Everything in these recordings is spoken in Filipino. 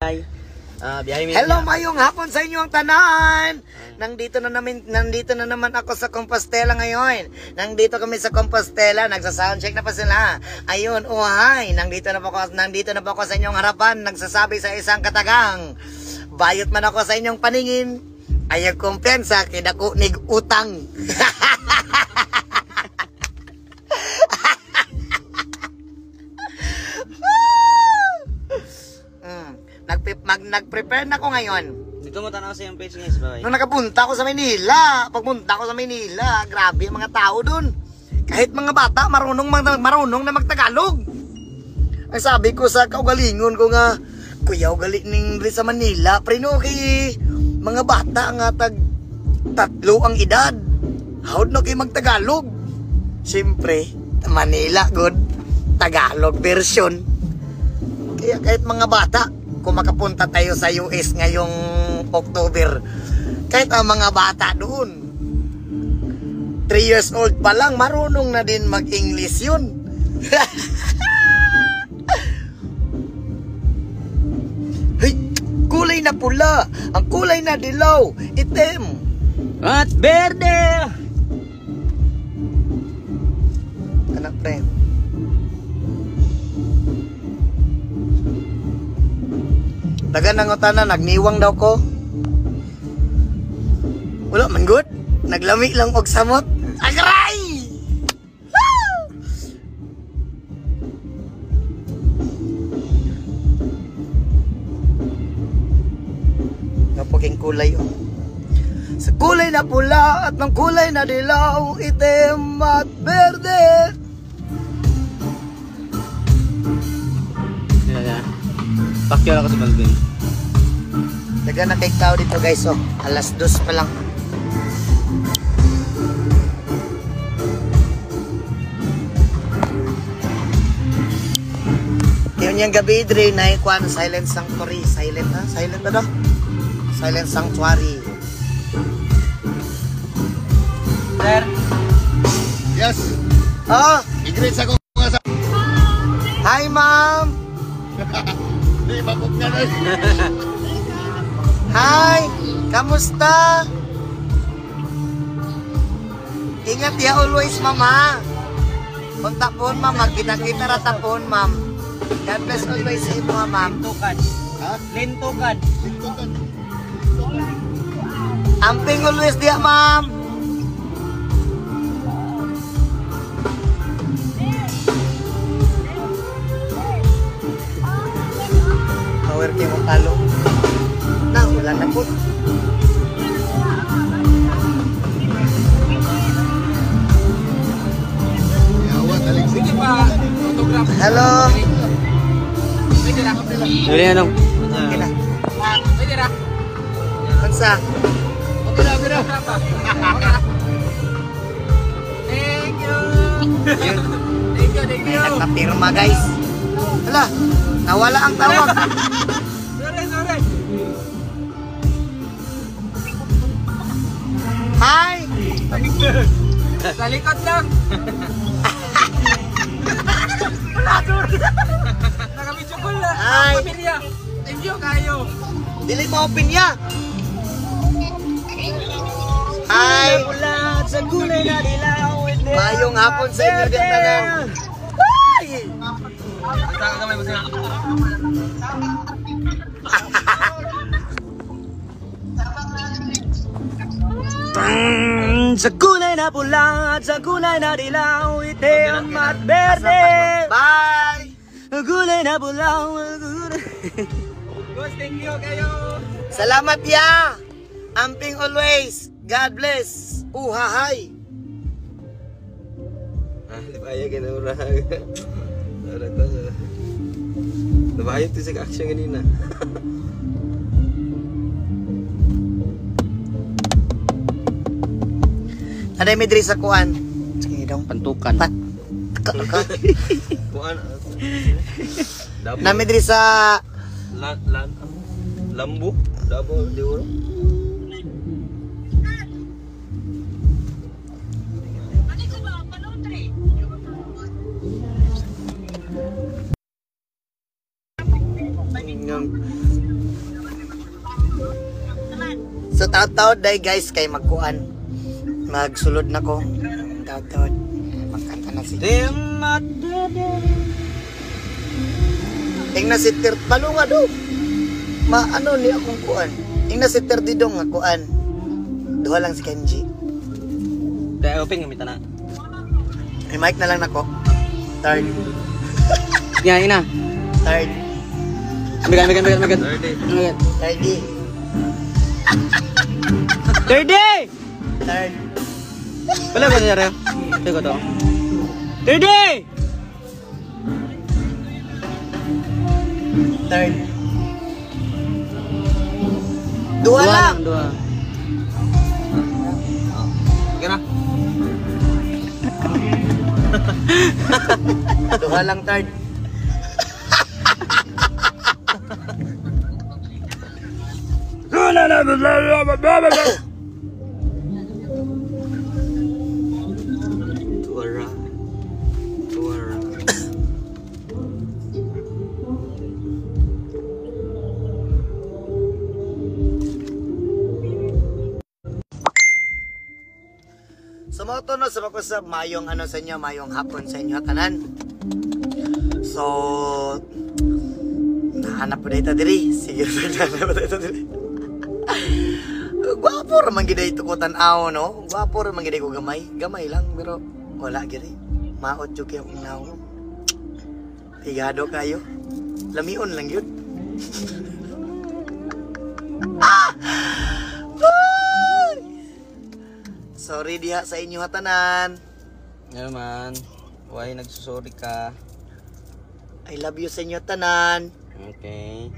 Hello, mayong hapon sa inyo ang tanan. Nandito na naman ako sa Compostela ngayon. Nandito kami sa Compostela, nagsa-soundcheck na pa sila. Ayun, uhay, nandito na po ako sa inyong harapan, nagsasabi sa isang katagang. Bayot man ako sa inyong paningin, ayag kumpensa kidako nig utang. Nag-prepare na ako ngayon. Dito mo tanaw sa yung page niya, sabay. Nung nakapunta ako sa Maynila, grabe ang mga tao dun. Kahit mga bata, marunong na magtagalog. Ang sabi ko sa kaugalingon ko nga, kuya, ugali ning sa Manila, prino kay mga bata nga tatlo ang edad. Howd na kayo magtagalog? Siyempre, Manila, good. Tagalog version. Kaya kahit mga bata, kung makapunta tayo sa US ngayong October, kahit ang mga bata doon 3 years old pa lang, marunong na din mag-English yun. Hey, kulay na pula, ang kulay na dilaw, itim at berde. Anak pre, taga nangutana, nagniwang daw ko. Wala man good. Naglami lang og samot. Agray! Napaging kulay oh. Sa kulay na pula at ng kulay na dilaw, itim at berde. Pakyo lang ako sa Malvin. Daga na kay tao dito guys, oh. Alas 2 pa lang. Yun yung gabi, Dre, na ikuan, Silent Sanctuary. Silent, ha? Silent na daw? Silent Sanctuary. Sir? Yes. Oh! I-greet sa kong sa... Hi, ma'am! Di, mabuk na rin. Hi! Kamusta? Ingat ya always, mama. Kung tapon, ma'am, magkita-kita ratapon, ma'am. God bless always sa inyo, ma'am. Lintukan. Ha? Lintukan. Lintukan. Amping always dia, ma'am. Power kayo mo talo. Na, wala na po. Yawa, taling sige pa. Hello. Dali anong? Okay na. Mansa. Okay na, okay na. Thank you. Yun. Thank you. Nagpapirma, guys. Hala, nawala ang tawag. Sorry. Hi! Sa likod lang. Nakamidyo ko lang. Hi! Pamilya. Thank you kayo. Dili mo opinya. Hi! Ulat sa gulay na dilaw. Mayong hapon sa inyo din tanan. Sa kulay na pula at sa kulay na dilaw, itim at berde. Bye! Kulay na pula. Boss, thank you kayo. Salamat ya! Amping always. God bless. Uhahay. Di ba ayaw kinurang? Nabayot ito sa action kanina. Aday may diri sa kuan. Sige dong. Pantukan. Kuan. Nami diri sa Lambu. Double di uro. inyong So taod-taod day guys kay magkuan. Magsulod na ko. Taod-taod. Magkanta na si. Tingnan si Tir palunga do. Maano ni akong kuan. Tingnan si Tir didong nga kuan. Duha lang si Kenji. Dahil open gamit na. May mic na lang nako. Third. Yan, ina. Third. Bigan. Third. Third. Wala ba niya rin? Ito ko to. Third. Third. Dua lang. Dua. Kira. Duha lang third. Tuara. So mga to no, sa makusap, mayong ano sa inyo, mayong hapon sa inyo tanan. So, nahanap po na ito diri. Sige, nahanap po na ito diri. Gwapo raman gida ito ko tanaw, no? Gwapo raman gida ko gamay. Gamay lang, pero wala giri. Maot yung kaya kong naw. Tigado kayo. Lamion lang yun. Sorry diha sa inyo hatanan. Yan naman. Why nagsusuri ka? I love you sa inyo tanan. Okay.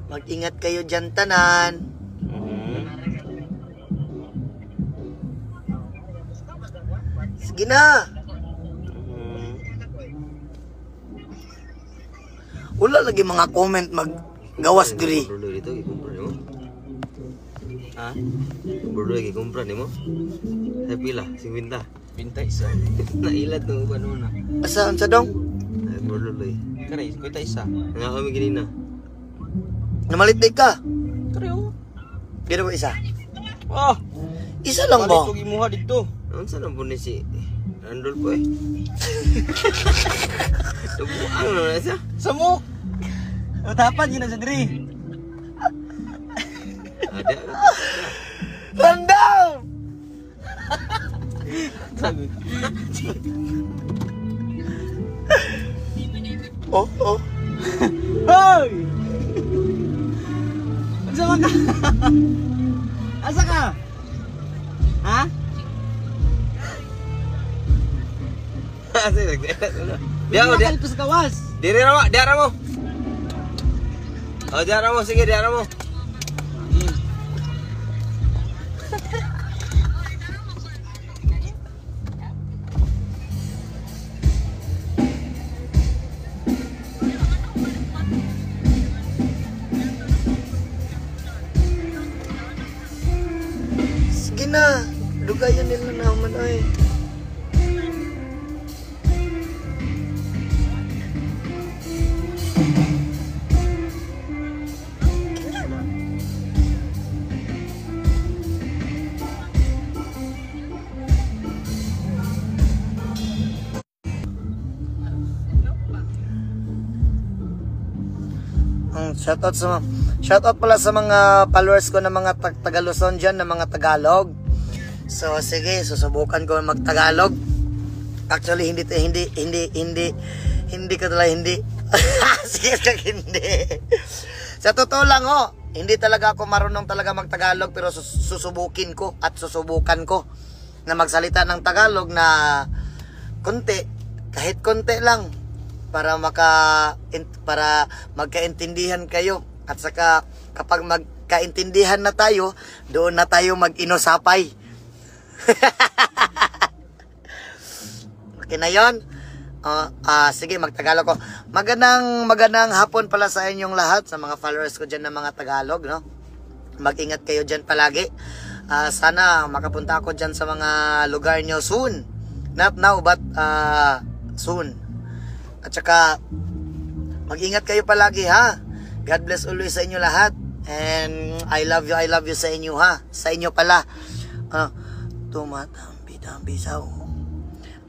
Mag-ingat kayo dyan tanan. Sige na. Wala lagi mga comment maggawas diri. Bro dito gikumpra nimo. Ha? Bro gikumpra nimo. Sa pila 50. Pinta isa. Nailad no ano na. Asa unsa dong? Ay bro loy. Kare, kuita isa. Nga kami gini na. Namalit day ka. Kare oh. Dito ba isa? Oh, Isa lang ba? Palit imuha dito. Unsa na po ni si Randolfo eh? Tubuang na siya. Samok. Utapan yun na sa diri. Ada. Random! Sabi. Oh, oh. Hoy! Asa ka? Asa ka? Ha? Asa nagdala. Dia Dia dia. kalipos kawas. Diri ra mo, diara mo. Oh, diara mo, sige diara mo. Sige na. Dugayan nila naman ay. Shoutout pala sa mga followers ko na mga Taga-Luzon dyan, na mga Tagalog. So sige, susubukan ko mag-Tagalog. Actually hindi ka talaga hindi. Sige hindi. Sa totoo lang hindi talaga ako marunong talaga mag-Tagalog, pero susubukan ko na magsalita ng Tagalog na konti, kahit konti lang, para magkaintindihan kayo. At saka kapag magkaintindihan na tayo, doon na tayo mag-inosapay. Okay na yun? Sige, magtagalog ko. Magandang hapon pala sa inyong lahat, sa mga followers ko dyan ng mga Tagalog, no? Mag-ingat kayo dyan palagi. Sana makapunta ako dyan sa mga lugar nyo soon. Not now, but soon. At saka Mag-ingat kayo palagi ha. God bless always sa inyo lahat. And I love you sa inyo ha. Sa inyo pala. Tumatambi-tambi sa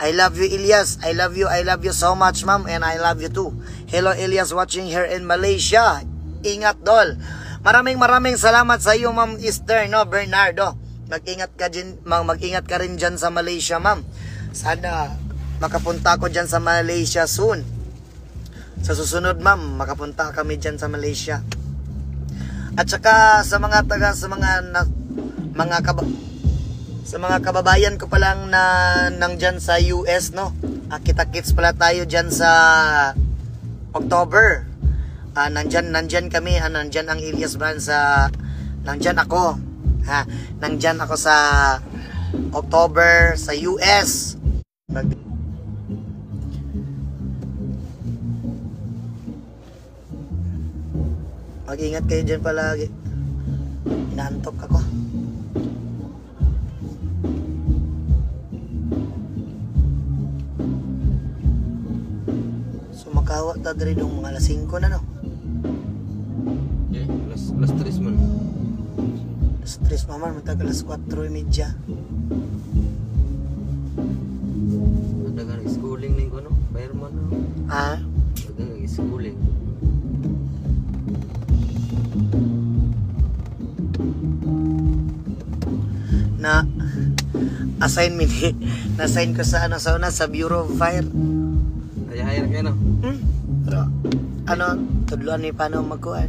I love you, Elias. I love you so much, ma'am. And I love you too. Hello, Elias, watching here in Malaysia. Ingat, Dol. Maraming salamat sa iyo, Ma'am Esther, no, Bernardo. Mag-ingat ka rin dyan sa Malaysia, ma'am. Sana makapunta ko dyan sa Malaysia soon. Sa susunod, ma'am, makapunta kami dyan sa Malaysia. At saka sa mga kababayan ko pa lang na nandyan sa US, no. Kita-kits pala tayo dyan sa October. Nandyan kami, nandyan ang Elias Brand sa nandyan ako. Nandyan ako sa October sa US. Mag-ingat kayo dyan palagi. Inaantok ako. Sumakawa ta diri dong mga alas 5 na, no? Okay, alas 3 man. Alas 3 maman, matag alas 4:30. Ada kan schooling ning kono, bayar man. Ha? Ada schooling. Na assignment na-assign ko sa sa Bureau of Fire. Hire kayo no? Pero tudluan ni paano magkuhan.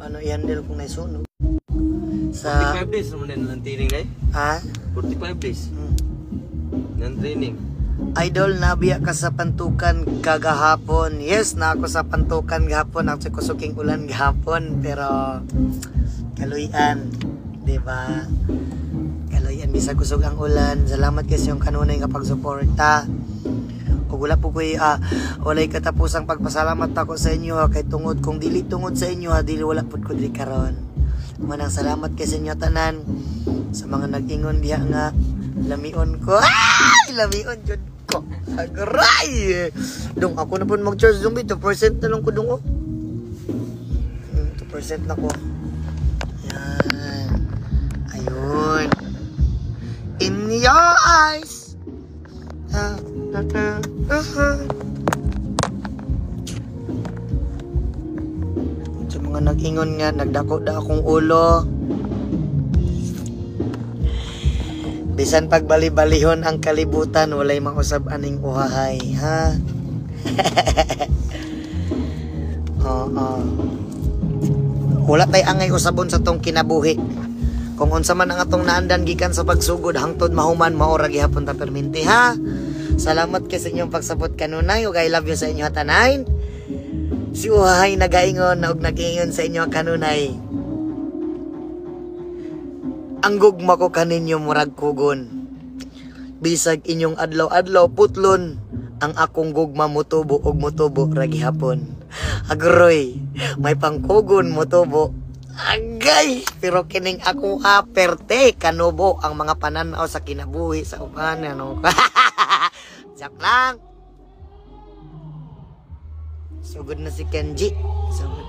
Paano i-handle kung naisunog. Sa 45 days naman din ang training ay? Ha? 45 days. Ng training. Idol, nabiya ka sa pantukan kagahapon. Yes, na ako sa pantukan gahapon. Ako sa kusuking ulan gahapon. Pero kaluyan, diba? Kaluyan, bisa kusog ang ulan. Salamat kasi yung kanunay nga pagsuporta. Kung wala po ko'y walay katapusang pagpasalamat ako sa inyo kay tungod. Kung dili tungod sa inyo dili wala po ko dili karon. Manang salamat kay sa inyo tanan. Sa mga nag-ingon diha nga lamion ko. Lamion jud ko. Agray! Dong ako na po mag-charge dong 2% na lang ko dong 2% na ko. Yan. Ayun. In your eyes. Sa mga nag-ingon nga, nagdako da akong ulo. Bisan pagbali-balihon ang kalibutan, walay mausab aning uhahay, ha? Wala tay angay usabon sa tong kinabuhi. Kung unsa man ang atong naandan gikan sa pagsugod hangtod mahuman maora gihapon ta perminti, ha? Salamat kay sa inyong pagsabot kanunay ug I love you sa inyo tanan. Si uhahay nagaingon na og nag-ingon sa inyo kanunay. Ang gugma ko kaninyo murag kugon. Bisag inyong adlaw-adlaw putlon, ang akong gugma mutubo og mutubo ra gihapon. Agroy, may pangkugon mutubo. Agay, pero kining akong aperte kanubo ang mga pananaw sa kinabuhi sa uban, ano. Sak lang. Sugod na si Kenji. Sugod.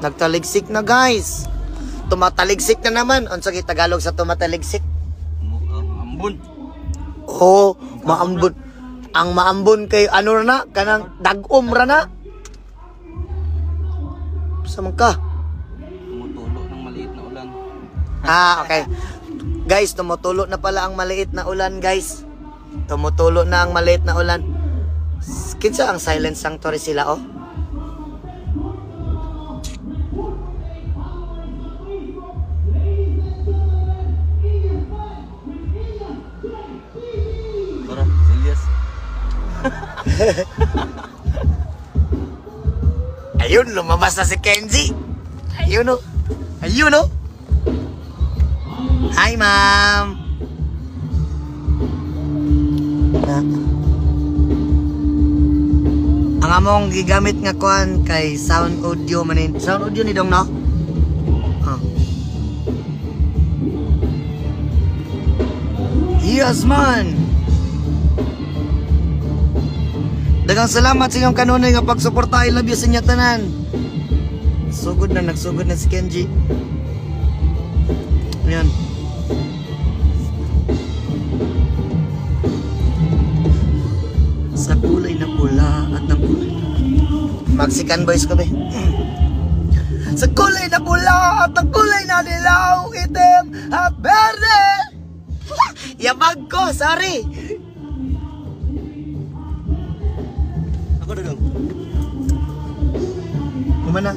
Nagtaligsik na, guys. Tumataligsik na naman. Unsa gi Tagalog sa tumataligsik? Ambon. Oh, maambon. Ang maambon kay ano na, kanang dagom ra na. Sama ka. Tumutulo ng maliit na ulan. Okay. Guys, tumutulo na pala ang maliit na ulan, guys. Tumutulo na ang maliit na ulan. Kinsa ang silent sanctuary sila, oh? Tara, Elias. Ayun, lumabas na si Kenji. Ayun, oh. Ayun, oh. Hi, ma'am. Ang among gigamit nga kuan kay sound audio manin. Sound audio ni dong, no? Yes, man. Daghang salamat sa inyong kanunay nga pagsuporta. I love you sa inyo tanan. Nagsugod na si Kenji. Ayan. Sa kulay na pula at ng kulay. Mexican boys ko ba? Sa kulay na pula at ng kulay na dilaw, itim at berde. Yabag ko, sorry. Ako na dong. Kumana.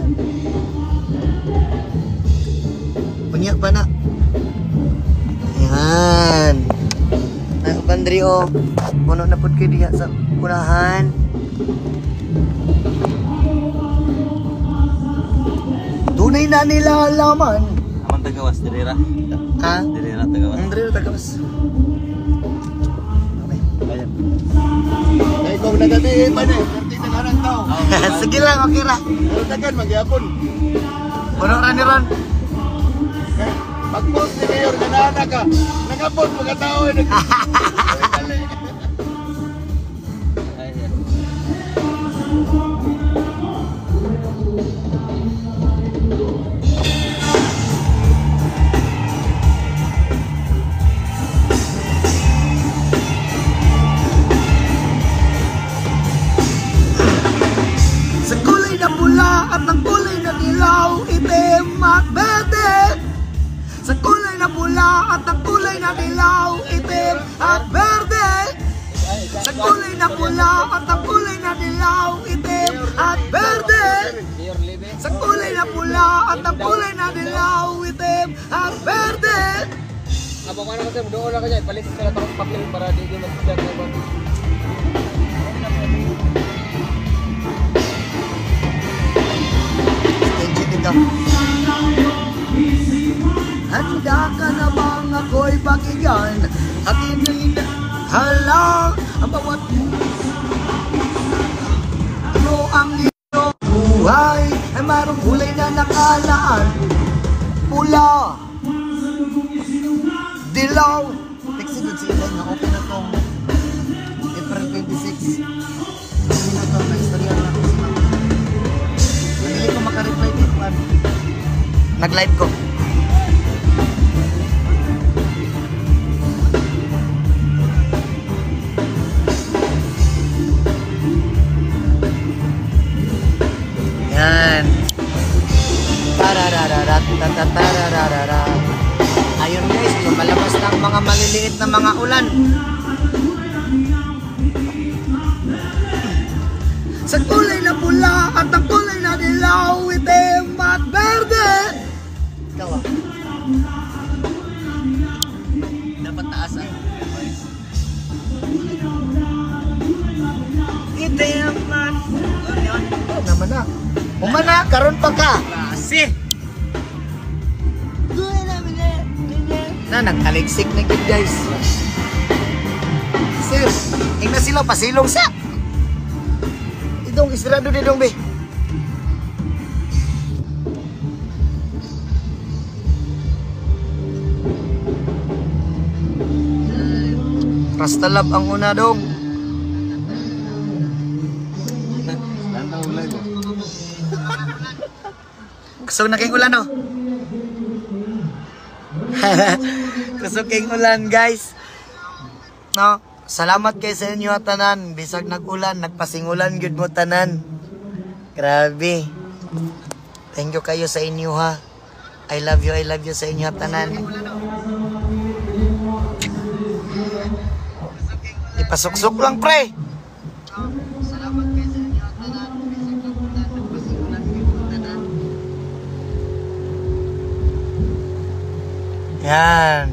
Punya pa na. Ayan. Pandri o. Puno na po kayo diya sa kunahan. Tunay na nila alaman. Aman tagawas, dirira. Ha? Dirira tagawas. Andre na tagawas. Ayan. Ay, kung nagabihin ba na eh, perti na nga ng tao. Sige lang, okay ra. Pero tagan, magyapon. Puno ra ni Ron. Pag-post ni Mayor, ganana ka. Nagapon, mga tao eh. Ayan. Sa kulay na pula at ng kulay na dilaw, itim at berde. Sa kulay na pula at ng kulay na dilaw, itim at berde. Sa kulay na pula at ng kulay na dilaw, itim at berde. Sa kulay na pula at ng kulay na dilaw, itim at berde. Abang ano kasi, doon lang kanya, ipalit sa lahat ng papel para di mag-sugat na ba? Kenji dito. Handa ka na bang ako'y pakinggan? Akin na halang ang bawat ano ang iyong buhay ay marong kulay na nakalaan. Pula, dilaw. Texted sila nga okay na tong April 26. Hindi na ito, na-istorya na ako sila. Hindi ko makareply dito. Nag-live ko. Yan. Tararararat. Ayun guys, lumalabas ng mga maliliit na mga ulan. Sa kulay na pula at ang kulay na dilaw, itim at berde. Ikaw ah. Dapat taasan. Itim at naman na. Umana, karon pa ka. Klase. Na, nagkaliksik na yun guys. Sir, na sila pasilong sa. Itong istirado din dong be. Rastalab ang una dong. Kusog na kayong ulan, no? Kusog kayong ulan, guys. No? Salamat kayo sa inyo, tanan. Bisag nag-ulan, nagpasingulan, good mo, tanan. Grabe. Thank you kayo sa inyo, ha. I love you sa inyo, tanan. Ipasuksok lang, pre. Salamat kayo sa inyo, tanan. Bisag nag-ulan, nagpasingulan, good mo, tanan. Yan.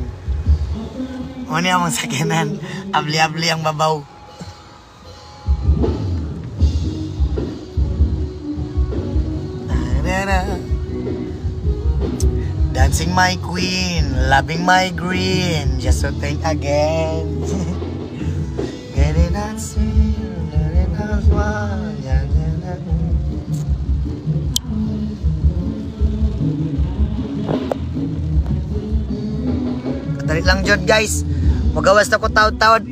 Muna among sakinan. Abli-abli ang babaw. Dancing my queen, loving my green, just to think again. Getting out sweet, getting out smile. Dali lang dyan guys. Magawas na ko taod-taod.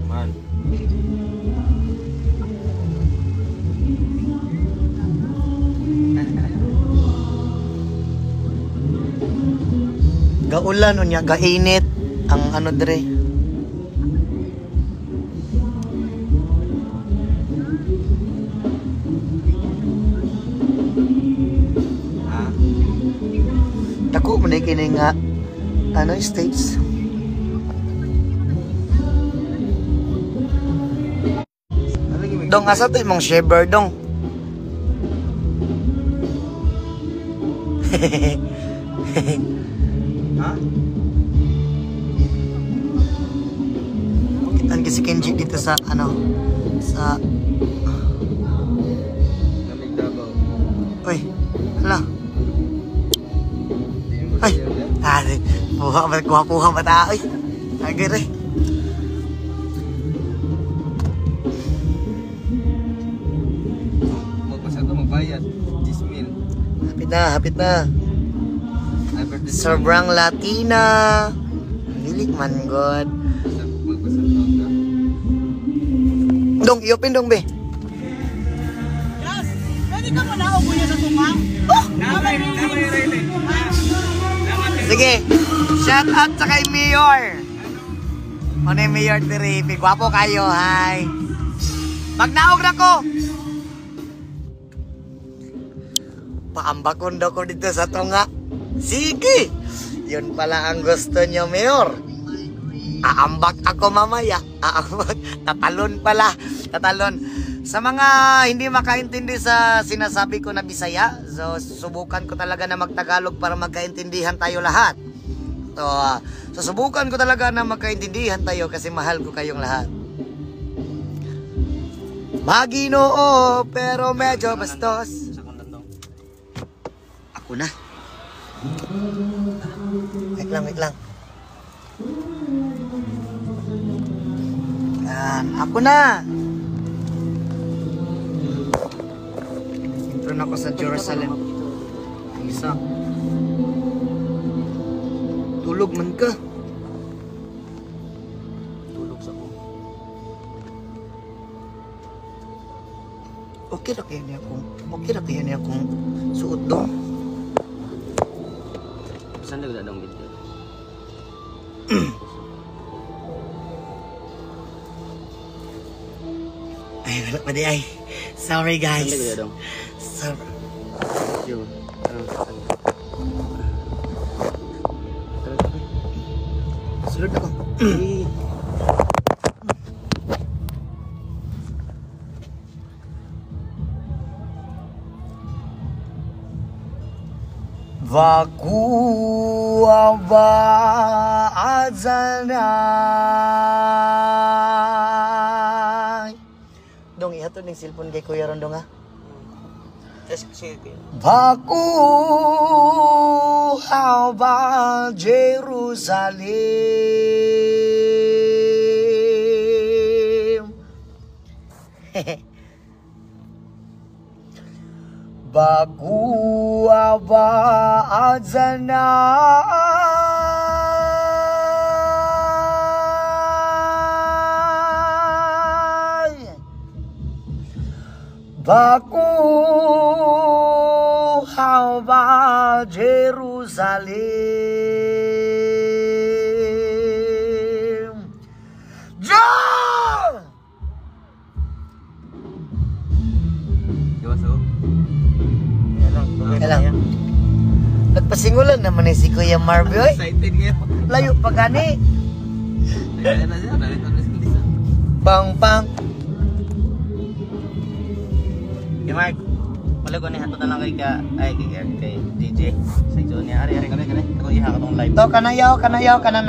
Man. Gaulan unya, gainit ang ano dire. Ha? Dako man kini nga ano states. Dong asa to imong shaver dong. Ha? Kitaan kasi Kenji dito sa ano sa Lamig Davao. Uy, hala. Hindi mo Ay, siya yan. puha ba ta? Ay, agad eh. Magpasa ka magbayad. 10 mil. Hapit na. Ay, birthday Sobrang Latina. Hilig man god. Magpasa ka. Dong, i-open dong be. Yes! Pwede ka mo na ako kuya sa tumang? Sige, shout out sa kay Mayor. Ano yung Mayor Tiripi? Gwapo kayo, hi. Magnaog na ko. Paambakon daw ko dito sa tunga. Sige, yun pala ang gusto niyo, Mayor. Aambak ako mamaya. Aambak. Tatalon pala. Tatalon. Sa mga hindi makaintindi sa sinasabi ko na Bisaya, so subukan ko talaga na magtagalog para magkaintindihan tayo lahat. So subukan ko talaga na magkaintindihan tayo kasi mahal ko kayong lahat. Maginoo pero medyo bastos. Ako na. Wait lang. Yan, ako na. Intro na ako sa Jerusalem. Ang isa. Tulog man ka. Tulog sa ko. Okay na kaya niya akong suot doon. Saan na ganda ng video? Ay, wala pa di ay. Sorry guys. Saan na ganda dong? Sorry. Yun. Sulod ako. Vakuwa ba azanay. Dong, ihato ng cellphone kay Kuya Rondong ha. Vakuwa ba Jerusalem. Baguwa ba azanay. Baguwa ba Jerusalem. John! Iwas ako. Kailang. Nagpasingulan naman si Kuya Marvy. Oy. Excited ngayon. Layo pa gani. Kaya na siya. Narito na siya. Pang. Hey Mark, palago ni hato na lang kay DJ. Sa ito niya, ari kami. Ako iha ka tong live. To kanayaw kana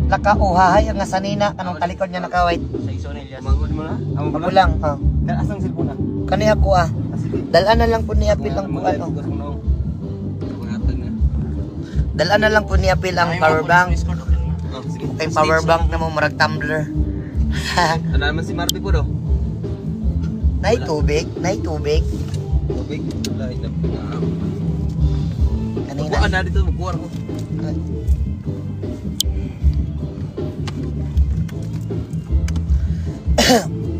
nakauhahay ang sanina kanang talikod niya naka-white. Sa iso ni Elias. Mangod mo na. Amo Ako lang. Asang cellphone na? Kaniya ko Dalan na lang po ni Apil ang ano. Dalan na lang po ni Apil ang power bank. Kay power bank na mo marag tumbler. Ano naman si Marvy po do? Nay tubig. Tubig? Lahat na. Kanina. Buwan na dito. Magkuwar ko.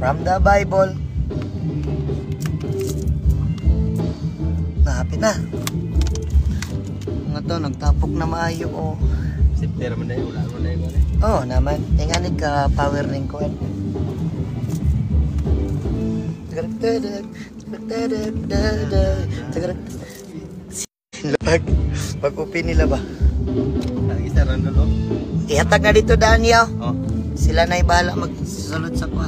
From the Bible. Mahapit na. Mga to, nagtapok na maayo oh. Sipter man dahil, wala man dahil ko. Oo naman. Yung nga ka power ring ko. Pag-upi nila ba? Isa rin dulo. Ihatag na dito Daniel. Oh. Sila na ibahala magsusunod sa kuha.